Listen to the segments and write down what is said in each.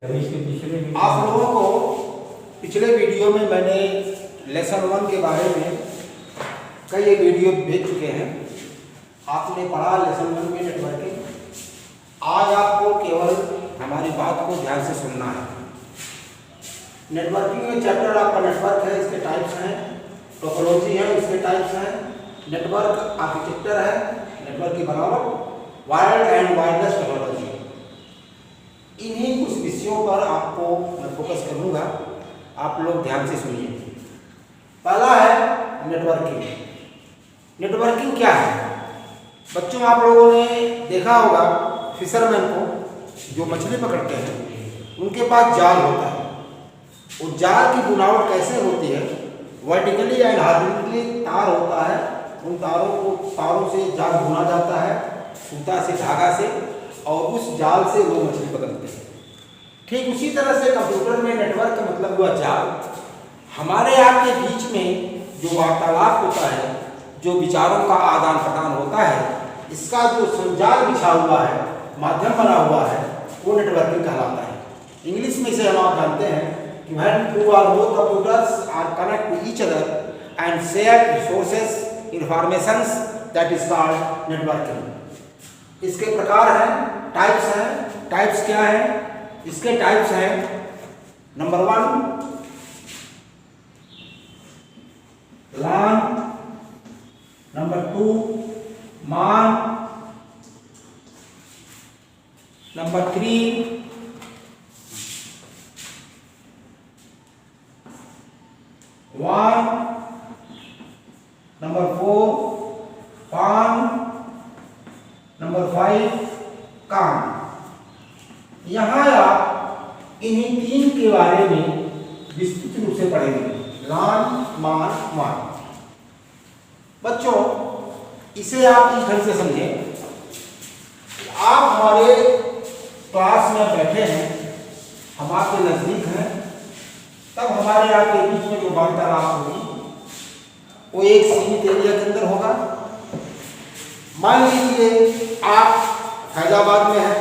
आप लोगों को पिछले वीडियो में मैंने लेसन 1 के बारे में कई वीडियो भेज चुके हैं। आपने पढ़ा लेसन 1 में नेटवर्किंग। आज आपको केवल हमारी बात को ध्यान से सुनना है। नेटवर्किंग में चैप्टर आपका नेटवर्क है, इसके टाइप्स हैं, टोपोलॉजी है, इसके टाइप्स हैं, नेटवर्क आर्किटेक्चर है, नेटवर्क की बनावट, वायर्ड एंड वायरलेस टेक्नोलॉजी। इन्हीं कुछ विषयों पर आपको मैं फोकस करूंगा, आप लोग ध्यान से सुनिए। पहला है नेटवर्किंग। नेटवर्किंग क्या है बच्चों? आप लोगों ने देखा होगा फिशरमैन को जो मछली पकड़ते हैं, उनके पास जाल होता है। उस जाल की बुनावट कैसे होती है? वर्टिकली एंड हॉरिजॉन्टली तार होता है। उन तारों से जाल बुना जाता है, सूता से, धागा से, और उस जाल से वो मछली पकड़ते हैं। ठीक उसी तरह से कंप्यूटर में नेटवर्क का मतलब हुआ जाल। हमारे आपके बीच में जो वार्तालाप होता है, जो विचारों का आदान प्रदान होता है, इसका जो संजाल बिछा हुआ है, माध्यम बना हुआ है, वो नेटवर्किंग कहलाता है। इंग्लिश में इसे हम आप जानते हैं कि when two or more computers are connect to each other and share resources, informations, that is called networking। इसके प्रकार हैं, टाइप्स हैं। टाइप्स क्या है? इसके टाइप्स हैं, number 1 LAN, number 2 MAN, number 3 WAN, number 4 PAN, number 5 CAN। यहाँ आप इन्हीं 3 के बारे में विस्तृत रूप से पढ़ेंगे। LAN, MAN, WAN। बच्चों, इसे आप इस ढंग से समझें। आप हमारे क्लास में बैठे हैं, हम आपके नजदीक हैं, तब हमारे आपके बीच में जो वार्तालाप होगी वो एक सीमित एरिया के अंदर होगा। मान लीजिए आप फैजाबाद में हैं,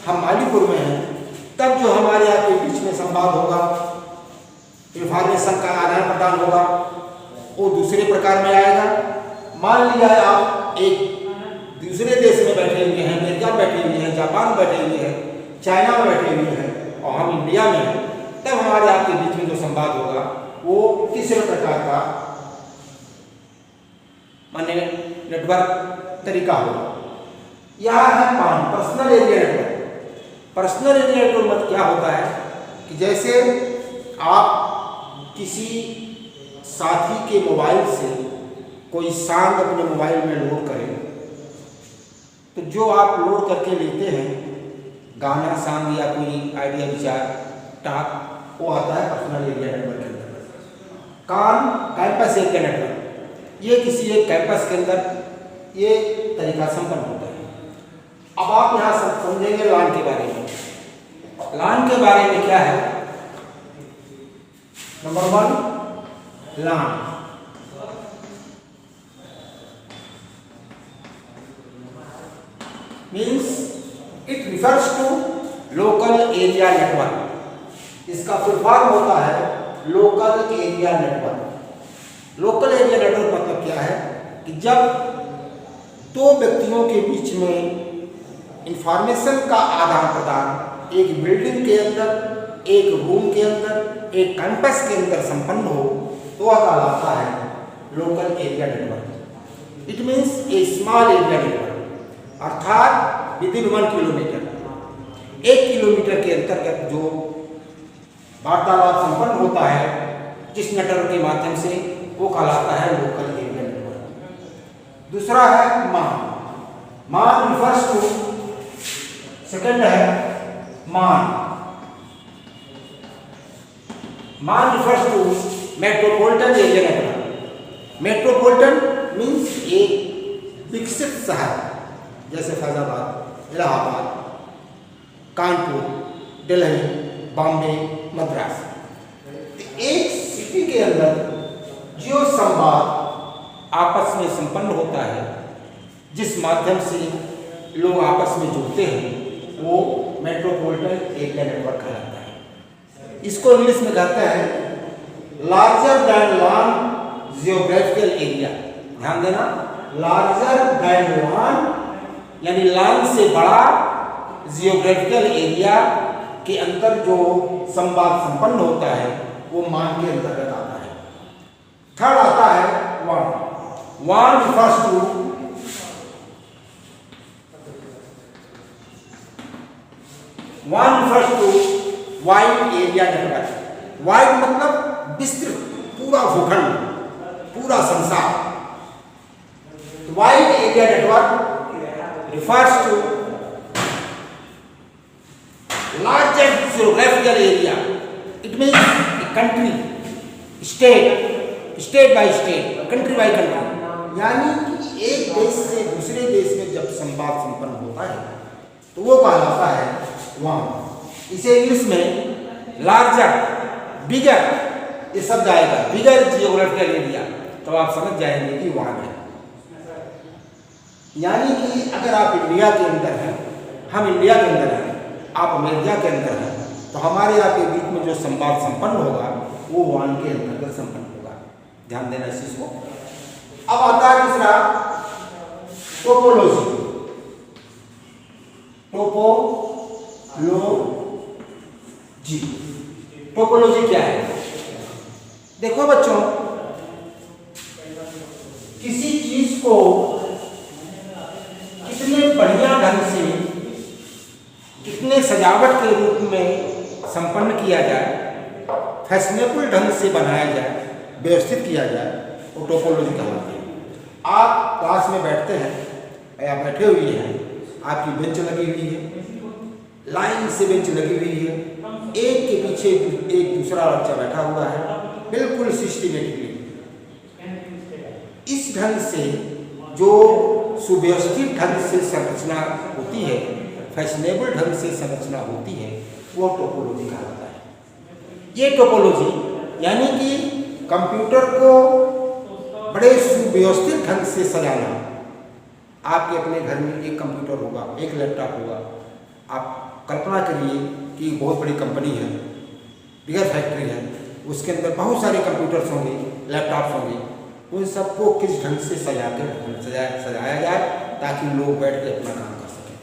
हम मालीपुर में हैं, तब जो हमारे आपके बीच में संवाद होगा, इंफॉर्मेशन का आदान प्रदान होगा, वो दूसरे प्रकार में आएगा। मान लिया आप एक दूसरे देश में बैठे हुए हैं, अमेरिका में बैठे हुए हैं, जापान में बैठे हुए हैं, चाइना में बैठे हुए हैं, और हम इंडिया में हैं, तब हमारे आपके बीच में जो संवाद होगा वो तीसरे प्रकार का माने नेटवर्क तरीका होगा। यह है PAN, personal area network. Personal area network मतलब क्या होता है कि जैसे आप किसी साथी के मोबाइल से कोई सॉन्ग अपने मोबाइल में लोड करें, तो जो आप लोड करके लेते हैं गाना, सॉन्ग या कोई आइडिया, विचार, टॉक, वो आता है पर्सनल एरिया नेटवर्क के अंदर। CAN, campus area network. ये किसी एक कैंपस के अंदर ये तरीका संपन्न होता है। अब आप यहाँ समझेंगे LAN के बारे में। LAN के बारे में क्या है? Number 1 LAN means it refers to local area network. इसका फुल फॉर्म होता है local area network. Local area network मतलब क्या है कि जब दो व्यक्तियों के बीच में इंफॉर्मेशन का आदान प्रदान एक बिल्डिंग के अंदर, एक रूम के अंदर, एक कैंपस के अंदर संपन्न हो, तो वह कहलाता है local area network. It means A small area network, अर्थात विदिन 1 किलोमीटर, 1 किलोमीटर के अंतर्गत जो वार्तालाप संपन्न होता है जिस नेटवर्क के माध्यम से, वो कहलाता है लोकल एरिया नेटवर्क। दूसरा है MAN। MAN refers to, second है MAN। MAN refers to metropolitan area network. Metropolitan means एक विकसित शहर, जैसे फैजाबाद, इलाहाबाद, कानपुर, दिल्ली, बॉम्बे, मद्रास। एक सिटी के अंदर जो संवाद आपस में संपन्न होता है, जिस माध्यम से लोग आपस में जुड़ते हैं, वो मेट्रोपॉलिटन एरिया नेटवर्क कहलाता है। इसको इंग्लिश में कहते हैं larger than lawn geographical area. ध्यान देना, लार्जर दैन लॉन यानी लॉन से बड़ा, जियोग्राफिकल एरिया के अंदर जो संवाद संपन्न होता है वो मान के अंतर्गत आता है। थर्ड आता है one. One refers to wide area network. Wide मतलब विस्तृत, पूरा भूखंड, पूरा संसार। Wide area network refers to largest geographical area. It means a country, state by state, country by country। यानी कि एक देश से दूसरे देश में जब संवाद संपन्न होता है तो वो कहलाता है वहाँ। इसे इंग्लिश में लार्जर, बिगर, ये शब्द आएगा, बिगर जियोग्राफिकल एरिया, तो आप समझ जाएंगे कि वहाँ है। यानी कि अगर आप इंडिया के अंदर हैं, हम इंडिया के अंदर हैं, आप अमेरिका के अंदर हैं, तो हमारे यहाँ के बीच में जो संवाद संपन्न होगा वो वन के अंतर्गत संपन्न होगा। ध्यान देना इस चीज को। अब आता है तीसरा टोपोलॉजी। टोपोलॉजी क्या है? देखो बच्चों, किसी चीज को कितने बढ़िया ढंग से, कितने सजावट के रूप में संपन्न किया जाए, फैशनेबल ढंग से बनाया जाए, व्यवस्थित किया जाए, वो टोपोलॉजी कहलाती है। आप क्लास में बैठते हैं या बैठे हुए हैं, आपकी बेंच लगी हुई है, लाइन से बेंच लगी हुई है, एक के पीछे एक दूसरा बच्चा बैठा हुआ है, बिल्कुल सिस्टमेटिकली। इस ढंग से जो सुव्यवस्थित ढंग से संरचना होती है, फैशनेबल ढंग से संरचना होती है, वो टोपोलॉजी कहलाता है। ये टोपोलॉजी यानी कि कंप्यूटर को बड़े सुव्यवस्थित ढंग से सजाना। आपके अपने घर में एक कंप्यूटर होगा, एक लैपटॉप होगा। आप कल्पना करिए कि बहुत बड़ी कंपनी है, बिगर फैक्ट्री है, उसके अंदर बहुत सारे कंप्यूटर्स होंगे, लैपटॉप्स होंगे। उन सबको किस ढंग से सजाया जाए ताकि लोग बैठ के अपना काम कर सकें।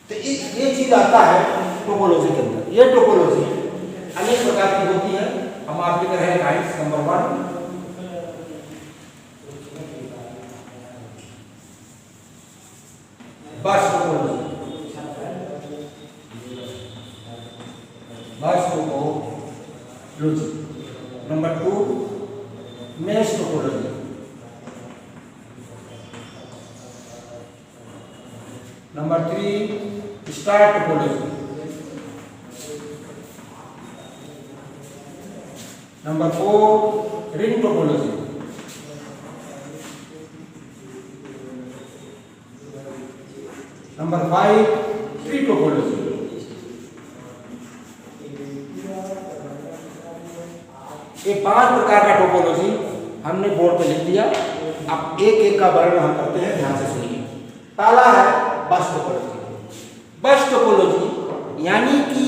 तो ये चीज़ आता है टोपोलॉजी के अंदर। ये टोपोलॉजी अनेक प्रकार की होती है। हम आप लिख रहे हैं गाइड्स नंबर 1, बस topology. Number 2 mesh topology. Number 3 star topology. Number 4 ring topology. Number 5 tree topology. ये 5 प्रकार का टोपोलॉजी हमने बोर्ड पे लिख दिया। अब एक एक का वर्णन हम करते हैं, ध्यान से सुनिए। पहला है बस टोपोलॉजी। बस टोपोलॉजी यानी कि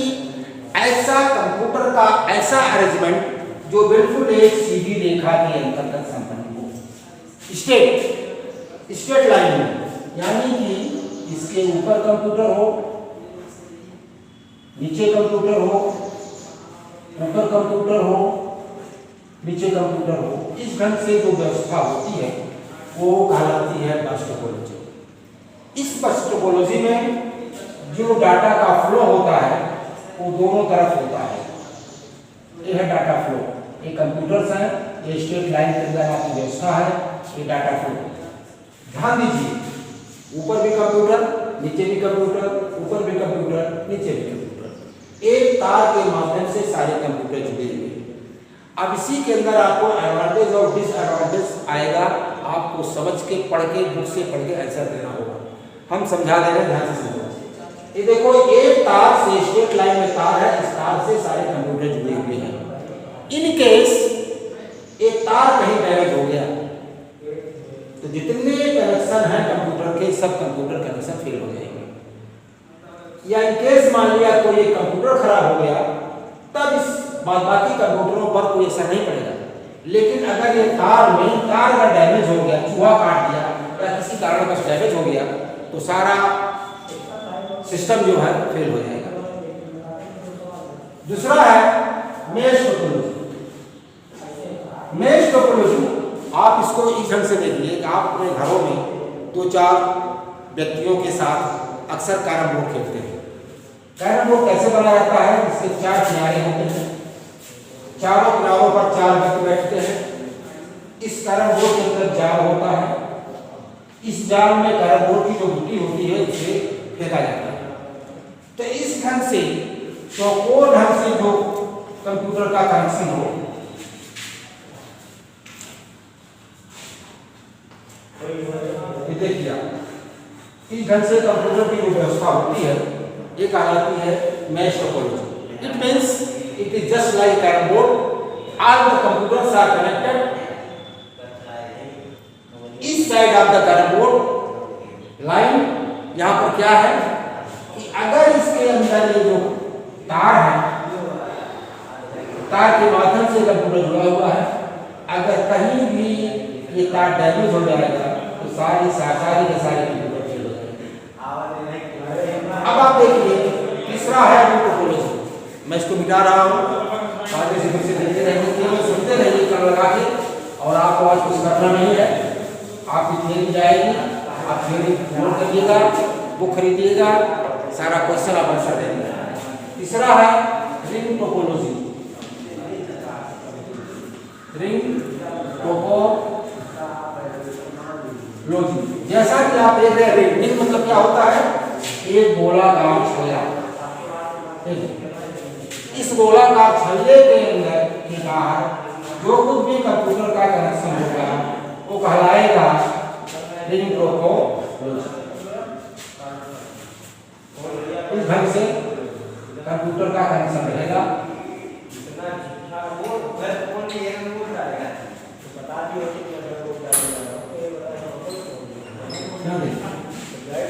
ऐसा कंप्यूटर का ऐसा अरेंजमेंट जो बिल्कुल एक सीधी रेखा के अंतर्गत संपन्न हो। स्ट्रेट लाइन में, यानी कि इसके ऊपर कंप्यूटर हो, नीचे कंप्यूटर हो, ऊपर कंप्यूटर हो, नीचे कंप्यूटर हो। इस ढंग से जो व्यवस्था होती है वो कहलाती है बस टोपोलॉजी। इस बस टोपोलॉजी में जो डाटा का फ्लो होता है वो दोनों तरफ होता है। ये है डाटा फ्लो, ये कंप्यूटर्स हैं, ये स्ट्रेट लाइन के अंदर आपकी व्यवस्था है, ये डाटा फ्लो। ध्यान दीजिए, ऊपर भी कंप्यूटर, नीचे भी कंप्यूटर, ऊपर भी कंप्यूटर, नीचे भी कंप्यूटर। एक तार के माध्यम से सारे कंप्यूटर जुड़े हुए। अब इसी के अंदर आपको एडवांटेज और डिसएडवांटेज आएगा, आपको समझ के पढ़ के बुक से पढ़ के आंसर देना होगा। हम समझा दे रहे हैं, ध्यान से समझो। ये देखो, एक तार से स्ट्रेट लाइन में तार है, इस तार से सारे कंप्यूटर जुड़े हुए हैं। इन केस एक तार कहीं डैमेज हो गया तो जितने कनेक्शन हैं कंप्यूटर के, सब कंप्यूटर कनेक्शन फेल हो जाएंगे। या इन केस मान लिया कोई कंप्यूटर खराब हो गया, तब इस बाकी कंप्यूटरों पर कोई असर नहीं पड़ेगा। लेकिन अगर ये तार अगर डैमेज हो गया, चूहा काट दिया या किसी कारण बस डैमेज हो गया तो सारा सिस्टम जो है फेल हो जाएगा। दूसरा है मेश टोपोलॉजी। मेश टोपोलॉजी आप इसको इस ढंग से देखिए कि आप अपने घरों में 2-4 व्यक्तियों के साथ अक्सर कैरम बोर्ड खेलते हैं। कैरम बोर्ड कैसे बना रहता है? इसके 4 किनारे होते हैं, चारों किनारों पर 4 व्यक्ति बैठते हैं। इस कैरम बोर्ड के अंदर जाल होता है। इस जाल में कैरम बोर्ड की जो गुटी होती है उसे फेंका जाता है। तो इस ढंग से चौकोर ढंग से जो कंप्यूटर का कनेक्शन हो, देखिए इस ढंग से कंप्यूटर की जो व्यवस्था होती है ये कहलाती है mesh topology. It means it is just like carrom board, all the computers are connected. इस side of the carrom board line, यहाँ पर क्या है कि अगर इसके अंदर ये जो तार है, तार के माध्यम से कंप्यूटर जुड़ा हुआ है, अगर कहीं भी ये तार डैमेज हो जाएगा तो सारे के सारे कंप्यूटर फेल हो जाएंगे। अब आप देखिए तीसरा है रूट टोपोलॉजी। मैं इसको मिटा रहा हूँ, आगे से फिर से देखते रहेंगे, केवल सुनते रहिए कान लगा के, और आपको आज कुछ करना नहीं है। आपकी थ्योरी जाएगी, आप थ्योरी नोट करिएगा, बुक खरीदिएगा, सारा क्वेश्चन आप आंसर देंगे। तीसरा है रिंग टोपोलॉजी। रिंग टोपोलॉजी जैसा कि आप देख रहे हैं, रिंग मतलब क्या होता है? एक गोलाकार छल्ला। इस गोलाकार छल्ले के अंदर के बाहर जो कुछ भी कंप्यूटर का कनेक्शन होगा वो कहलाएगा रिंग टोपोलॉजी। इस ढंग से कंप्यूटर का कनेक्शन रहेगा।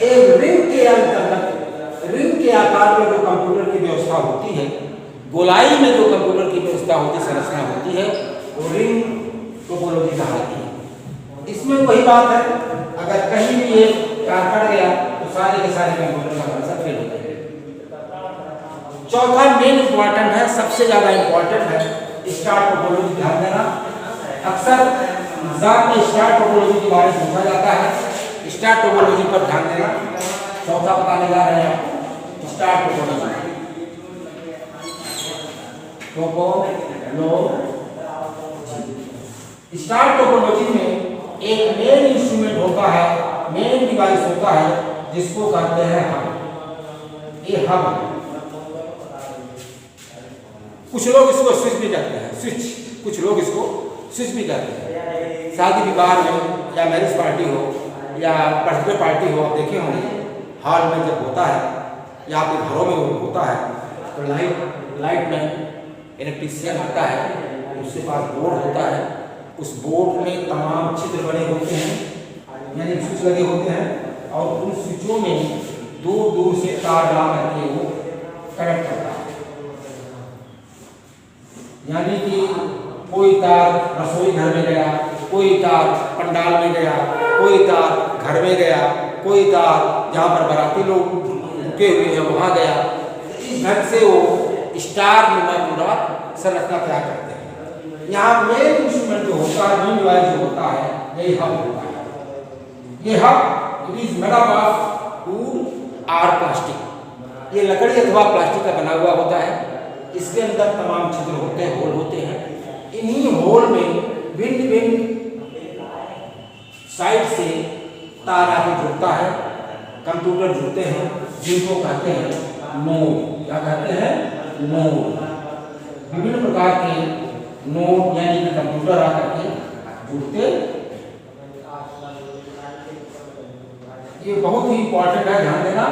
एक रिंग के अंतर्गत, रिंग के आकार में जो कंप्यूटर की व्यवस्था होती है, गोलाई में जो कंप्यूटर की व्यवस्था होती है, संरचना होती है, वो रिंग टोपोलॉजी कहलाती है। इसमें वही बात है, अगर कहीं भी एक तार कट गया तो सारे के सारे कंप्यूटर का कनेक्शन फेल हो जाएगा। चौथा मेन इंपॉर्टेंट है, सबसे ज्यादा इंपॉर्टेंट है स्टार टोपोलॉजी। ध्यान देना, अक्सर एग्जाम में स्टार टोपोलॉजी के बारे में पूछा जाता है। स्टार टोपोलॉजी पर ध्यान देना, चौथा बताने जा रहे हैं स्टार टोपोलॉजी। स्टार टोपोलॉजी में एक मेन इंस्ट्रूमेंट होता है, मेन डिवाइस होता है जिसको कहते हैं हब। ये हब, कुछ लोग इसको स्विच भी कहते हैं, स्विच, कुछ लोग इसको स्विच भी कहते हैं। शादी विवाह में या मैरिज पार्टी हो या बर्थडे पार्टी हो, आप देखे होंगे हॉल में जब होता है या आपके घरों में होता है तो लाइट में इलेक्ट्रिशियन आता है, उसके पास बोर्ड होता है, उस बोर्ड में तमाम छिद्र बने होते हैं, यानी स्विच लगे होते हैं, और उन स्विचों में दूर दूर से तार डाल करके वो कनेक्ट करता है। यानी कि कोई तार रसोई घर में गया, कोई तार पंडाल में गया, कोई तार घर में गया, कोई तार जहाँ पर बाराती लोग रुके हुए हैं वहाँ गया। इस ढंग से वो स्टार नुमा पूरा संरचना तैयार करते हैं। यहाँ मेन इंस्ट्रूमेंट जो होता है, मेन डिवाइस जो होता है, यही हब होता है। ये hub it is made up of would और प्लास्टिक। ये लकड़ी अथवा प्लास्टिक का बना हुआ होता है। इसके अंदर तमाम छिद्र होते हैं, होल होते हैं। इन्हीं होल में भिन्न भिन्न साइड से तार आके जुड़ता है, कंप्यूटर जुड़ते हैं, जिनको कहते हैं नोड। क्या कहते हैं? नोड। विभिन्न प्रकार के नोड यानी कि कंप्यूटर आकर के जुड़ते। ये बहुत ही इंपॉर्टेंट है, ध्यान देना।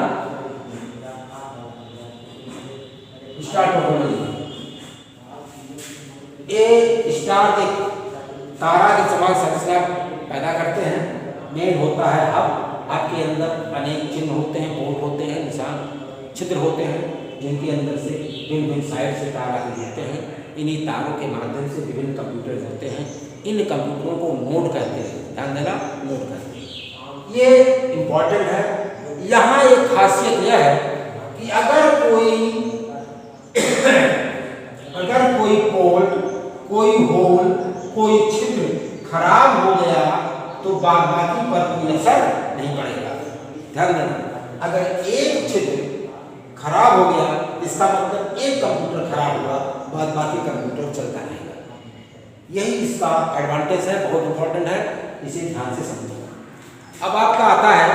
स्टार टोपोलॉजी, ये स्टार एक तारा के समान संरचना पैदा करते हैं। मेन होता है हब। आपके अंदर अनेक चिन्ह होते हैं, बोर्ड होते हैं, निशान छिद्र होते हैं, जिनके अंदर से भिन्न भिन्न साइड से तार आगे जुड़ते हैं। इन्हीं तारों के माध्यम से विभिन्न कंप्यूटर होते हैं। इन कंप्यूटरों को नोड कहते हैं, ध्यान देना, नोड कहते हैं। ये इम्पॉर्टेंट है। यहाँ एक खासियत यह है कि अगर कोई पोर्ट, कोई होल, कोई छिद्र खराब हो गया तो बाकी पर कोई असर नहीं पड़ेगा। ध्यान देना, अगर एक छिद्र खराब हो गया इसका मतलब एक कंप्यूटर खराब हुआ, बाकी कंप्यूटर चलता रहेगा। यही इसका एडवांटेज है, बहुत इंपॉर्टेंट है, इसे ध्यान से समझिए। अब आपका आता है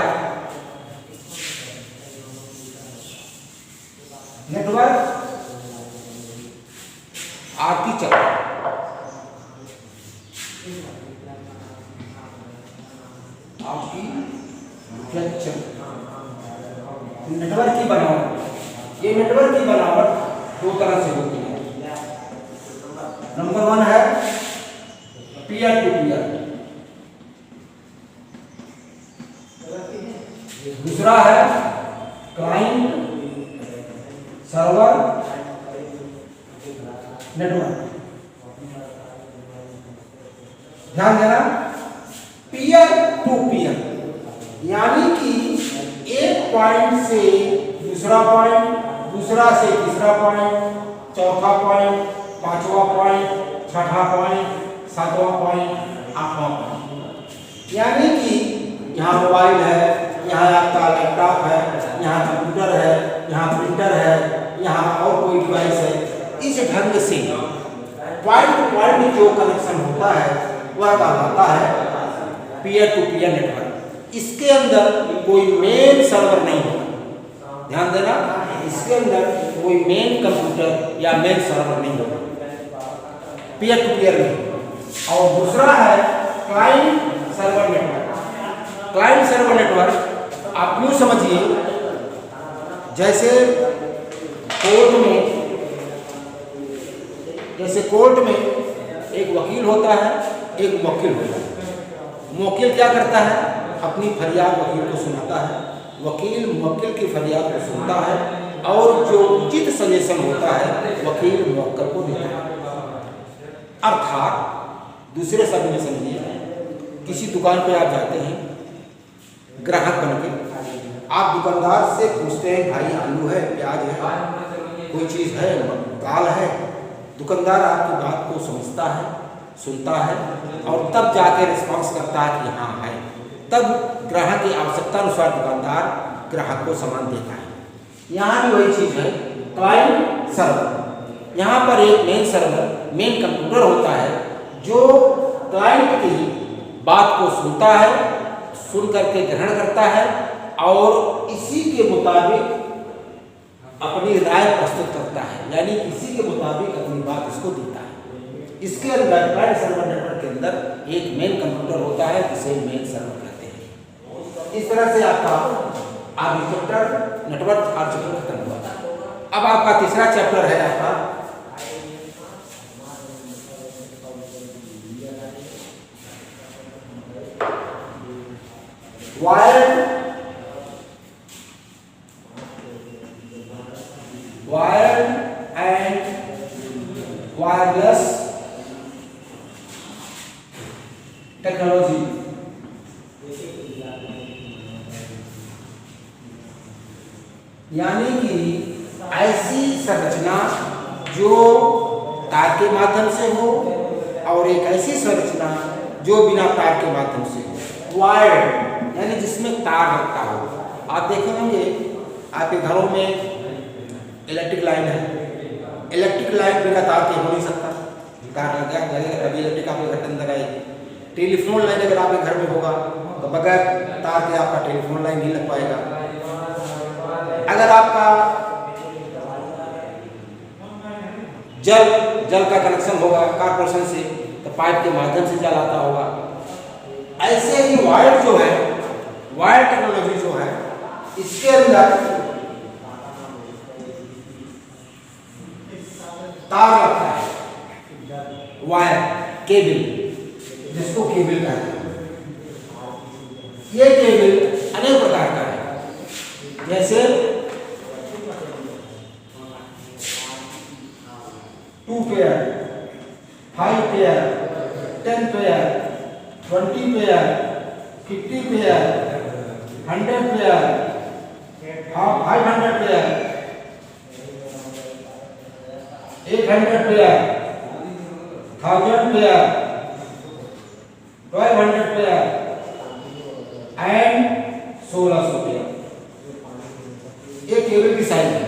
नेटवर्क आर्किटेक्चर। नेटवर्क की बनावट, ये नेटवर्क की बनावट दो तरह से होती है। नंबर 1 है पीयर टू पीयर, दूसरा है क्लाइंट सर्वर नेटवर्क। ध्यान देना, पीयर टू पीयर यानी कि एक पॉइंट से दूसरा पॉइंट, दूसरा से तीसरा पॉइंट, चौथा पॉइंट, पांचवा पॉइंट, छठा पॉइंट, सातवां पॉइंट, आठवां पॉइंट। यानी कि यहाँ मोबाइल है, यहाँ आपका लैपटॉप है, यहाँ कंप्यूटर है, यहाँ प्रिंटर है, यहाँ और कोई डिवाइस है। इस ढंग से पॉइंट टू पॉइंट जो कनेक्शन होता है वह कहलाता है पीयर टू पीयर नेटवर्क। इसके अंदर कोई मेन सर्वर नहीं होगा। ध्यान देना, इसके अंदर कोई मेन कंप्यूटर या मेन सर्वर नहीं होगा, पीयर टू पीयर में। और दूसरा है client server network. Client server network आप यूँ समझिए जैसे कोर्ट में एक वकील होता है, एक मुवक्किल होता है। मुवक्किल क्या करता है, अपनी फरियाद वकील को सुनाता है, वकील मुवक्किल की फरियाद को सुनता है और जो उचित सजेशन होता है वकील मुवक्किल को देता है। अर्थात दूसरे शब्द में समझिए, किसी दुकान पे आप जाते हैं ग्राहक बन के, आप दुकानदार से पूछते हैं भाई आलू है, प्याज है, कोई चीज़ है, दाल है। दुकानदार आपकी बात को समझता है, सुनता है और तब जाके रिस्पॉन्स करता है कि हाँ है। तब ग्राहक की आवश्यकता अनुसार दुकानदार ग्राहक को सामान देता है। यहाँ भी वही चीज़ है, क्लाइंट सर्वर। यहाँ पर एक मेन सर्वर, मेन कंप्यूटर होता है जो क्लाइंट की बात को सुनता है, सुन करके ग्रहण करता है और इसी के मुताबिक अपनी राय प्रस्तुत करता है, यानी इसी के मुताबिक अपनी बात इसको देता है। इसके अंदर क्लाइंट सर्वर नेटवर्क के अंदर एक मेन कंप्यूटर होता है जिसे मेन सर्वर कहते हैं। इस तरह से आपका आर्किटेक्चर, नेटवर्क आर्किटेक्चर खत्म हुआ। अब आपका तीसरा चैप्टर है आपका वायर्ड एंड वायरलेस टेक्नोलॉजी। यानी कि ऐसी संरचना जो तार के माध्यम से हो और एक ऐसी संरचना जो बिना तार के माध्यम से हो। वायर्ड यानी जिसमें तार लगता हो। आप देखे होंगे आपके घरों में इलेक्ट्रिक लाइन है, इलेक्ट्रिक लाइन बिना तार के हो नहीं सकता, तार लग गया तभी इलेक्ट्रिक आपके घर के अंदर आएगी। टेलीफोन लाइन अगर आपके घर में होगा तो बगैर तार के आपका टेलीफोन लाइन नहीं लग पाएगा। अगर आपका जल का कनेक्शन होगा कारपोरेशन से तो पाइप के माध्यम से जल आता होगा। ऐसे ही वायर जो है, वायर टेक्नोलॉजी जो है, इसके अंदर तार लगता है, वायर, केबल, जिसको केबल कहते हैं। ये केबल अनेक प्रकार का है, जैसे 2 pair, 5 pair, 10 pair, 20 pair, 50 pair, 100 pair, 500 pair, 800 pair, 1000 pair, 1200 pair and 1600 pair. ये केबल की साइज है।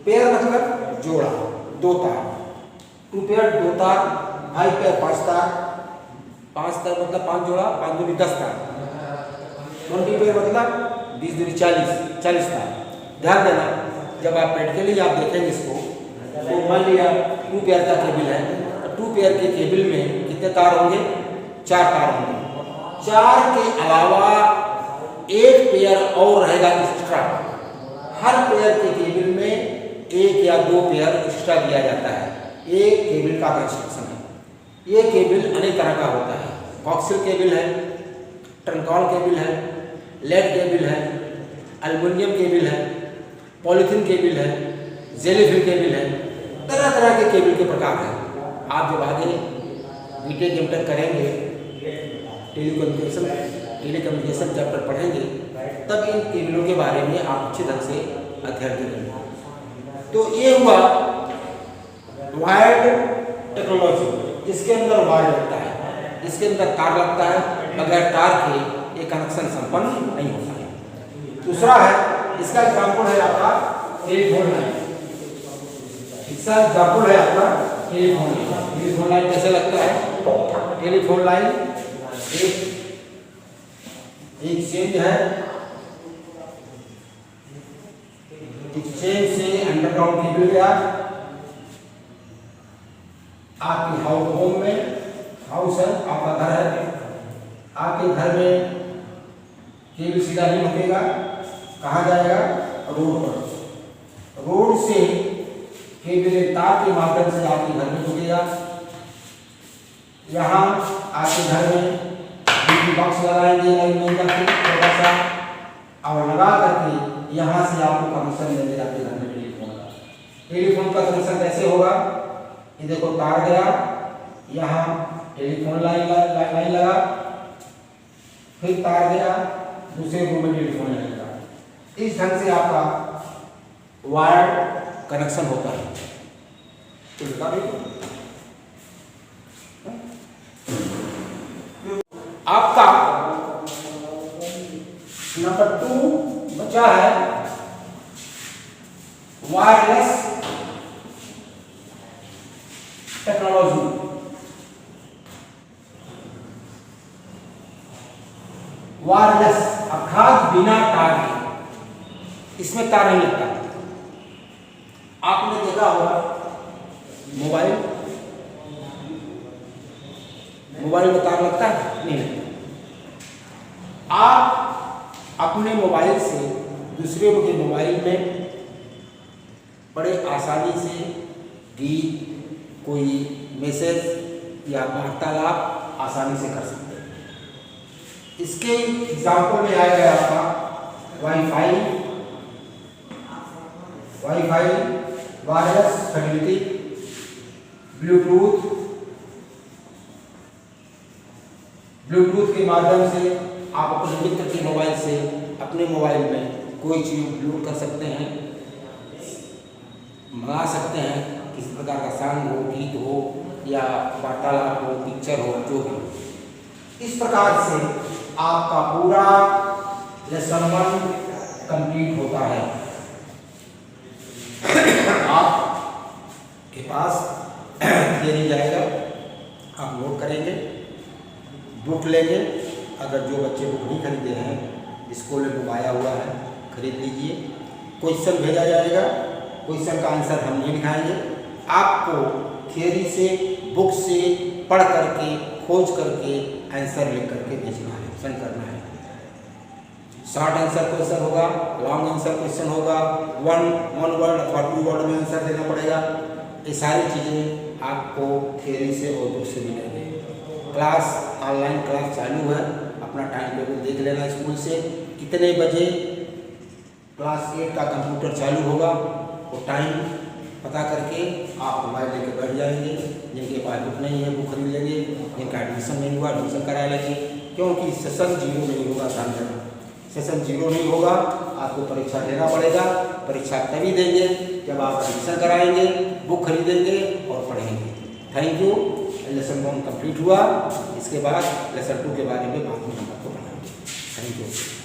पेयर मतलब जोड़ा, 2 तार, 2 पेयर 2 तार, 5 पेयर 5 तार, 5 तार मतलब 5 जोड़ा, 5 दूनी 10 तार, 20 पेयर मतलब 20 दूनी 40 तार। ध्यान देना, जब आप प्रैक्टिकली आप देखेंगे इसको, तो मान लिया 2 पेयर का केबल है, तो 2 पेयर के केबल में कितने तार होंगे? 4 तार होंगे। 4 के अलावा 1 पेयर और रहेगा एक्स्ट्रा। हर पेयर के केबल में 1 या 2 पेयर एक्स्ट्रा दिया जाता है। ये केबल का कंस्ट्रक्शन है। ये केबल अनेक तरह का होता है। कॉक्सियल केबल है, ट्रंकॉल केबल है, लेड केबल है, एल्युमिनियम केबल है, पॉलीथीन केबल है, जेलीफिल केबल है। तरह तरह के केबल के प्रकार हैं। आप जब आगे बीटेक एमटेक करेंगे, टेलीकम्युनिकेशन चैप्टर पढ़ेंगे, तब इन केबलों के बारे में आप अच्छे ढंग से अध्ययन करेंगे। तो ये हुआ वायर्ड टेक्नोलॉजी, जिसके अंदर वायर लगता है, जिसके अंदर तार लगता है। बगैर तार के ये कनेक्शन संपन्न नहीं होता है। दूसरा है, इसका एग्जाम्पल है आपका टेलीफोन लाइन। इसका एग्जाम्पल है आपका टेलीफोन लाइन। टेलीफोन लाइन कैसे लगता है? टेलीफोन लाइन एक चेंज है, एक्सचेंज से अंडरग्राउंड केबल गया आपके होम में। हाउस है, आपका घर है, आपके घर में केबल सीधा नहीं रुकेगा, कहाँ जाएगा? रोड पर। रोड से केबल तार के माध्यम से आपके घर में रुकेगा। यहाँ आपके घर में बॉक्स लगाएंगे लाइन का छोटा सा, और लगा करके यहाँ से आपको कनेक्शन देंगे आपके घर में टेलीफोन का। टेलीफोन का कनेक्शन कैसे होगा? ये देखो, तार गया, यहाँ टेलीफोन लाइन लगा, फिर तार गया, दूसरे रूम में टेलीफोन लाइन लगा। इस ढंग से आपका वायर कनेक्शन होता है। तो लगा भी आपका नंबर 2 बचा है वायरलेस टेक्नोलॉजी। वायरलेस अर्थात बिना तार के, इसमें तार नहीं लगता। आपने देखा होगा मोबाइल में तार लगता है? नहीं लगता। आप अपने मोबाइल से दूसरे के मोबाइल में बड़े आसानी से गीत, कोई मैसेज या वार्तालाप आसानी से कर सकते हैं। इसके एग्जाम्पल में आएगा आपका वाईफाई, वायरलेस फैसिलिटी, ब्लूटूथ के माध्यम से आप अपने मित्र के मोबाइल से अपने मोबाइल में कोई चीज़ अपलोड कर सकते हैं, मंगा सकते हैं। किसी प्रकार का सॉन्ग हो, गीत हो या वार्तालाप हो, पिक्चर हो, जो भी। इस प्रकार से आपका पूरा लेसन 1 कंप्लीट होता है। आपके पास थियरी जाएगा, आप नोट करेंगे, बुक लेंगे। अगर जो बच्चे बुक नहीं खरीदे हैं, स्कूल में बुक आया हुआ है, खरीद लीजिए। क्वेश्चन भेजा जाएगा, क्वेश्चन का आंसर हम नहीं दिखाएंगे। आपको थियरी से, बुक से पढ़ करके, खोज करके आंसर लिख करके भेजना है, सेंड करना है। शॉर्ट आंसर क्वेश्चन होगा, लॉन्ग आंसर क्वेश्चन होगा, वन वर्ड अथवा 2 वर्ड में आंसर देना पड़ेगा। ये सारी चीज़ें आपको थियरी से और बुक से मिलेंगे। क्लास ऑनलाइन क्लास चालू है, अपना टाइम टेबल देख लेना स्कूल से। कितने बजे क्लास 8 का कंप्यूटर चालू होगा, वो टाइम पता करके आप मोबाइल लेकर बैठ जाएंगे। जिनके पास बुक नहीं है बुक खरीद लेंगे, जिनका एडमिशन नहीं हुआ एडमिशन करा लेंगे, क्योंकि सेशन 0 नहीं होगा। ध्यान देना, सेशन 0 नहीं होगा, आपको परीक्षा देना पड़ेगा। परीक्षा तभी देंगे जब आप एडमिशन कराएंगे, बुक खरीदेंगे और पढ़ेंगे। Thank you. लेसन 1 कंप्लीट हुआ, इसके बाद लेसन 2 के बारे में बात में हम आपको बताएंगे। Thank you.